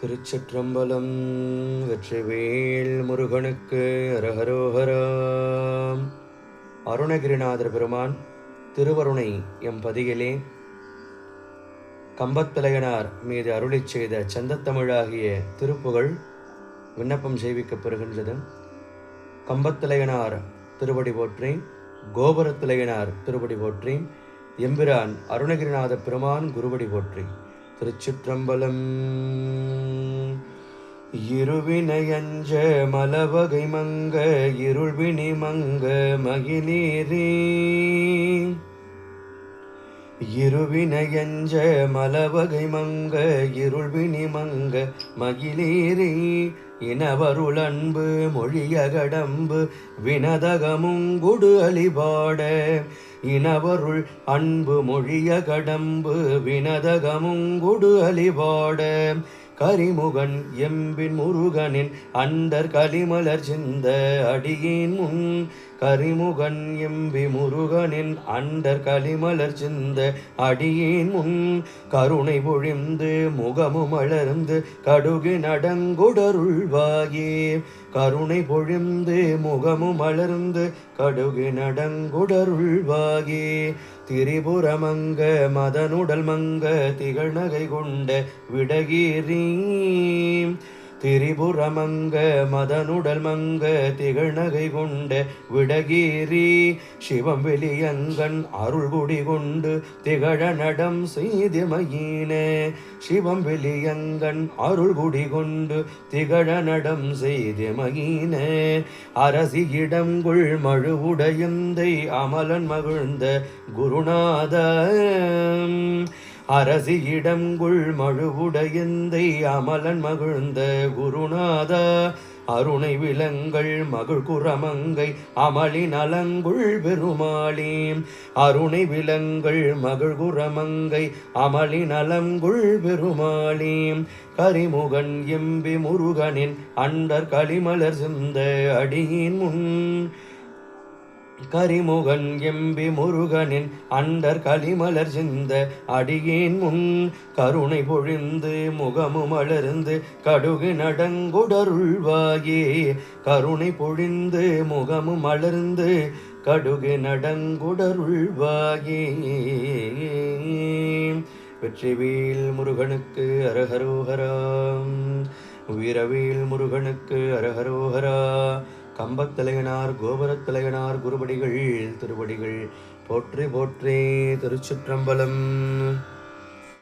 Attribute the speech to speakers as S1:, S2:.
S1: திருச்சிற்றம்பலம். வெற்றிவேல் முருகனுக்கு அரஹரோஹரா. அருணகிரிநாதர் பெருமான் திருவருணை எம்பதியிலே கம்பத்தலையனார் மீது அருளிச் செய்த சந்தத்தமிழாகிய திருப்புகழ் விண்ணப்பம் செய்விக்கப் பெறுகின்றது. கம்பத்தலையனார் திருவடி போற்றி, கோபுரத்திலையனார் திருவடி போற்றி, எம்பிரான் அருணகிரிநாத பெருமான் குருவடி போற்றி. திருச்சிற்றம்பலம். இருவினையஞ்ச மலவகை மங்க இருள்வினி மங்க மகிழீரே. இருவினையஞ்ச மலவகை மங்க இருள்வினி மங்க மகிழீரே. இனவருள் அன்பு மொழியகடம்பு வினதகமுங்குடு அலிபாட. இனவருள் அன்பு மொழியகடம்பு வினதகமுங்குடு அலிபாட. கரிமுகன் எம்பின் முருகனின் அண்டர் கலிமலர் சிந்த அடியின் முன். கரிமுகன் எம்பி முருகனின் அண்டர் கலிமலர் சிந்த அடியின் முன். கருணை பொழிந்து முகமு மலர்ந்து கடுகு நடங்குடருள்வாயே. கருணை பொழிந்து முகமு மலர்ந்து கடுகு நடங்குடருள்வாயே. திரிபுரமங்க மதனுடல் மங்க திகழ்நகை கொண்ட விடகீரீ. திரிபுரமங்க மதனுடல் மங்க திகழ்நகை கொண்ட விடகீரி. சிவம் வெளியங்கன் அருள்குடி கொண்டு திகழ நடம் செய்திமயின. சிவம் வெளியங்கன் அருள்குடி கொண்டு திகழ நடம் செய்திமயின. அரசியிடங்குள் மழுவுடையந்தை அமலன் மகிழ்ந்த குருநாத. அரசியிடங்குள் மழுவுடையந்தை அமலன் மகிழ்ந்த குருநாத. அருணை விலங்கள் மகிழ் குரமங்கை அமளி நலங்குள் பெருமாளே. அருணை விலங்கள் மகிழ் குரமங்கை அமளி நலங்குள் பெருமாளே. கரிமுகன் எம்பி முருகனின் அண்டர் கலிமலர் சிந்த அடியின் முன். கரிமுகன் எம்பி முருகனின் அண்டர் கலிமலர் சிந்த அடியின் முன். கருணை பொழிந்து முகமு மலர்ந்து கடுகு நடங்குடருள்வாயே. கருணை பொழிந்து முகமு மலர்ந்து கடுகு நடங்குடருள்வாயே. வெற்றிவேல் முருகனுக்கு அரஹரோஹரா. வீரவேல் முருகனுக்கு அரஹரோஹரா. கம்பத்தலையனார் கோபுரத்தலையனார் குருபடிகள் திருவடிகள் போற்றி போற்றி. திருச்சிற்றம்பலம்.